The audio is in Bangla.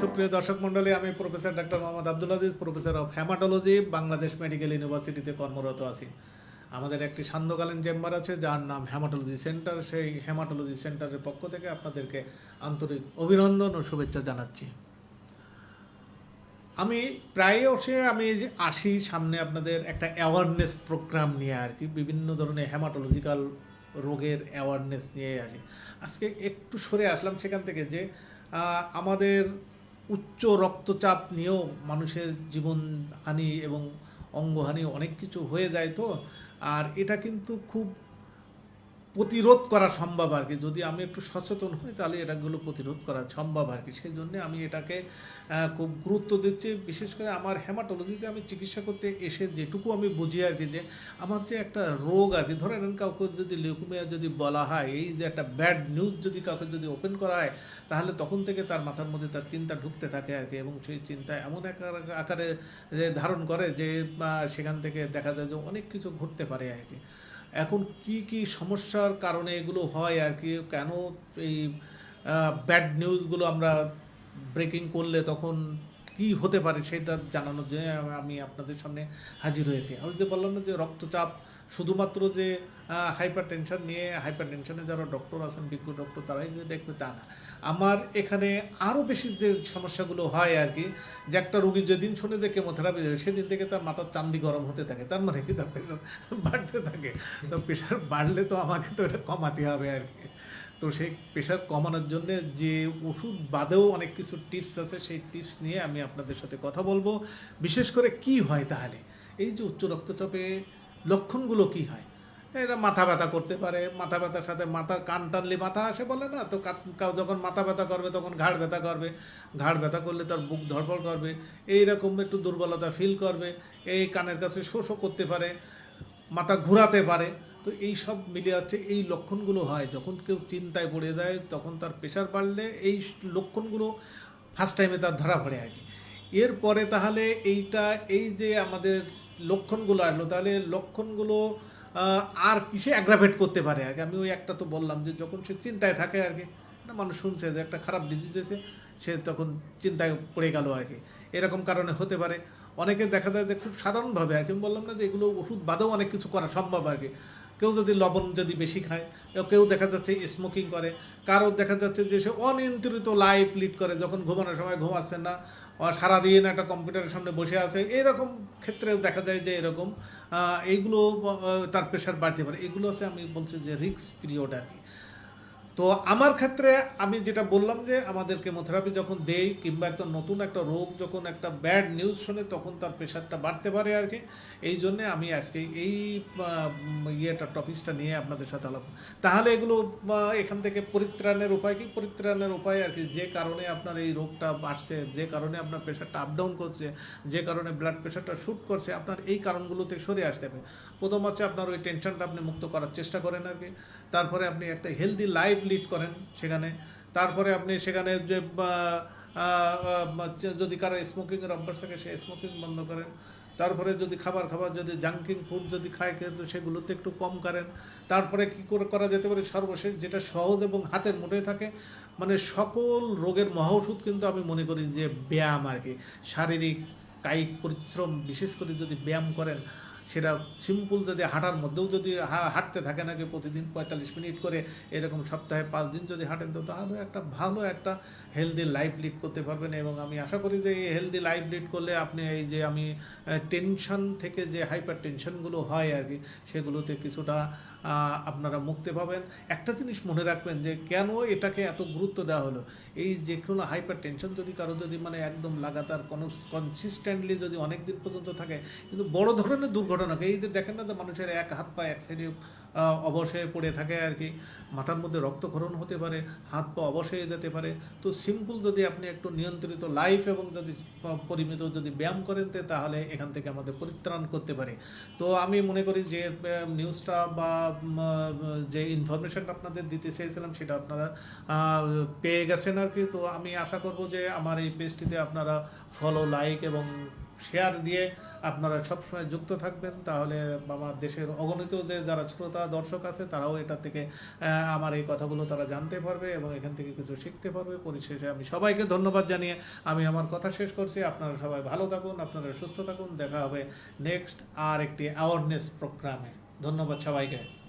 সুপ্রিয় দর্শক মণ্ডলী, আমি professor doctor Mohammad Abdul Aziz, professor of haematology, Bangladesh medical ইউনিভার্সিটিতে কর্মরত আছি। আমাদের একটি সান্ধ্যকালীন চেম্বার আছে যার নাম হেমাটোলজি সেন্টার। সেই হেমাটোলজি সেন্টারের পক্ষ থেকে আপনাদেরকে আন্তরিক অভিনন্দন ও শুভেচ্ছা জানাচ্ছি। আমি আমি আসি সামনে আপনাদের একটা অ্যাওয়ারনেস প্রোগ্রাম নিয়ে আর কি, বিভিন্ন ধরনের হেমাটোলজিক্যাল রোগের অ্যাওয়ারনেস নিয়ে আসি। আজকে একটু সরে আসলাম সেখান থেকে যে আমাদের উচ্চ রক্তচাপ নিয়েও মানুষের জীবনহানি এবং অঙ্গহানি অনেক কিছু হয়ে যায়। তো আর এটা কিন্তু খুব প্রতিরোধ করা সম্ভব আর কি, যদি আমি একটু সচেতন হই তাহলে এটাগুলো প্রতিরোধ করা সম্ভব আর কি। সেই জন্যে আমি এটাকে খুব গুরুত্ব দিচ্ছি। বিশেষ করে আমার হেমাটোলজিতে আমি চিকিৎসা করতে এসে যেটুকু আমি বুঝি আর কি, যে আমার যে একটা রোগ আর কি, ধরে নেন কাউকে যদি লিউকেমিয়া যদি বলা হয়, এই যে একটা ব্যাড নিউজ যদি কাউকে যদি ওপেন করা হয়, তাহলে তখন থেকে তার মাথার মধ্যে তার চিন্তা ঢুকতে থাকে আর কি, এবং সেই চিন্তা এমন এক আকারে যে ধারণ করে যে সেখান থেকে দেখা যায় যে অনেক কিছু ঘটতে পারে আর কি। এখন কি কি সমস্যার কারণে এগুলো হয় আর কি, কেন এই ব্যাড নিউজগুলো আমরা ব্রেকিং করলে তখন কি হতে পারে সেটা জানানোর জন্য আমি আপনাদের সামনে হাজির হয়েছি। আমি যে বললাম না যে রক্তচাপ শুধুমাত্র যে হাইপার টেনশন নিয়ে, হাইপার টেনশনে যারা ডক্টর আছেন, বিজ্ঞ ডক্টর, তারাই যে দেখবে তা না। আমার এখানে আরও বেশি যে সমস্যাগুলো হয় আর কি, যে একটা রুগী যেদিন শুনে যে কেমোথেরাপি দেবে সেদিন থেকে তার মাথার চান্দি গরম হতে থাকে, তার মানে কি তার প্রেশার বাড়তে থাকে। তো প্রেশার বাড়লে তো আমাকে তো এটা কমাতে হবে আর কি। তো সেই প্রেশার কমানোর জন্য যে ওষুধ বাদেও অনেক কিছু টিপস আছে, সেই টিপস নিয়ে আমি আপনাদের সাথে কথা বলবো। বিশেষ করে কি হয় তাহলে এই যে উচ্চ রক্তচাপে লক্ষণগুলো কি হয়। এরা মাথা ব্যথা করতে পারে, মাথা ব্যথার সাথে মাথার কান টানলে মাথা আসে বলে না, তো যখন মাথা ব্যথা করবে তখন ঘাড় ব্যথা করবে, ঘাড় ব্যথা করলে তার বুক ধড়ফড় করবে, এইরকম একটু দুর্বলতা ফিল করবে, এই কানের কাছে শোষও করতে পারে, মাথা ঘোরাতে পারে। তো এই সব মিলে আছে, এই লক্ষণগুলো হয় যখন কেউ চিন্তায় পড়ে যায়, তখন তার প্রেশার বাড়লে এই লক্ষণগুলো ফার্স্ট টাইমে তার ধরা পড়ে আর কি। এরপরে তাহলে এই যে আমাদের লক্ষণগুলো আসলো, তাহলে লক্ষণগুলো আর কিসে অ্যাগ্রাভেট করতে পারে আর কি। আমি ওই একটা তো বললাম যে যখন সে চিন্তায় থাকে আর কি, না মানুষ শুনছে যে একটা খারাপ ডিজিজ হয়েছে, সে তখন চিন্তায় পড়ে গেল আর কি, এরকম কারণে হতে পারে। অনেকে দেখা যায় যে খুব সাধারণভাবে আর কি, আমি বললাম না যে এগুলো ওষুধ বাদেও অনেক কিছু করা সম্ভব আর কি। কেউ যদি লবণ যদি বেশি খায়, কেউ দেখা যাচ্ছে স্মোকিং করে, কারো দেখা যাচ্ছে যে সে অনিয়ন্ত্রিত লাইফ লিড করে, যখন ঘুমানোর সময় ঘুমাচ্ছে না, সারাদিন একটা কম্পিউটারের সামনে বসে আছে, এইরকম ক্ষেত্রেও দেখা যায় যে এরকম এইগুলো তার প্রেশার বাড়তে পারে। এগুলো হচ্ছে আমি বলছি যে রিস্ক পিরিয়ড আর কি। তো আমার ক্ষেত্রে আমি যেটা বললাম যে আমাদের কেমোথেরাপি যখন দেই, কিংবা একটা নতুন একটা রোগ যখন একটা ব্যাড নিউজ শোনে, তখন তার প্রেশারটা বাড়তে পারে আর কি। এই জন্যে আমি আজকে এই টপিকসটা নিয়ে আপনাদের সাথে আলাপ। তাহলে এগুলো এখান থেকে পরিত্রাণের উপায় কি? পরিত্রাণের উপায় আর কি, যে কারণে আপনার এই রোগটা বাড়ছে, যে কারণে আপনার প্রেশারটা আপ ডাউন করছে, যে কারণে ব্লাড প্রেশারটা শ্যুট করছে, আপনার এই কারণগুলোতে সরে আসতে হবে। প্রথম হচ্ছে আপনার ওই টেনশনটা আপনি মুক্ত করার চেষ্টা করেন আর কি। তারপরে আপনি একটা হেলদি লাইফ লিড করেন সেখানে। তারপরে আপনি সেখানে যে যদি কারো স্মোকিংয়ের অভ্যাস থাকে, সে স্মোকিং বন্ধ করেন। তারপরে যদি খাবার যদি জাঙ্কিং ফুড যদি খায়, কিন্তু সেগুলোতে একটু কম করেন। তারপরে কী করে করা যেতে পারে, সর্বশেষ যেটা সহজ এবং হাতের মুঠোয় থাকে, মানে সকল রোগের মহৌষধ কিন্তু আমি মনে করি যে ব্যায়াম আর কি। শারীরিক কায়িক পরিশ্রম, বিশেষ করে যদি ব্যায়াম করেন, সেটা সিম্পল যদি হাঁটার মধ্যেও যদি হাঁটতে থাকে নাকি প্রতিদিন 45 মিনিট করে, এরকম সপ্তাহে 5 দিন যদি হাঁটেন, তো তাহলে একটা ভালো একটা হেলদি লাইফ লিড করতে পারবেন। এবং আমি আশা করি যে এই হেলদি লাইফ লিড করলে আপনি এই যে আমি টেনশন থেকে যে হাইপার টেনশনগুলো হয় আর কি, সেগুলোতে কিছুটা আপনারা মুক্তি পাবেন। একটা জিনিস মনে রাখবেন যে কেন এটাকে এত গুরুত্ব দেওয়া হলো, এই যে কোনো হাইপার টেনশন যদি কারো যদি মানে একদম লাগাতার কনসিস্টেন্টলি যদি অনেক দিন পর্যন্ত থাকে, কিন্তু বড় ধরনের দুর্ঘটনা, এই যে দেখেন না যে মানুষের এক হাত পা এক সাইডে অবশ হয়ে পড়ে থাকে আর কি, মাথার মধ্যে রক্তক্ষরণ হতে পারে, হাত পা অবশ হয়ে যেতে পারে। তো সিম্পল যদি আপনি একটু নিয়ন্ত্রিত লাইফ এবং যদি পরিমিত যদি ব্যায়াম করেন, তাহলে এখান থেকে আমাদের পরিত্রাণ করতে পারে। তো আমি মনে করি যে নিউজটা বা যে ইনফরমেশনটা আপনাদের দিতে চেয়েছিলাম, সেটা আপনারা পেয়ে গেছেন আর কি। তো আমি আশা করব যে আমার এই পেজটিতে আপনারা ফলো, লাইক এবং শেয়ার দিয়ে আপনারা সবসময় যুক্ত থাকবেন, তাহলে আমার দেশের অগণিত যে যারা শ্রোতা দর্শক আছে তারাও এটা থেকে আমার এই কথাগুলো তারা জানতে পারবে এবং এখান থেকে কিছু শিখতে পারবে। পরিশেষে আমি সবাইকে ধন্যবাদ জানিয়ে আমি আমার কথা শেষ করছি। আপনারা সবাই ভালো থাকুন, আপনারা সুস্থ থাকুন। দেখা হবে নেক্সট আর একটি অ্যাওয়ারনেস প্রোগ্রামে। ধন্যবাদ সবাইকে।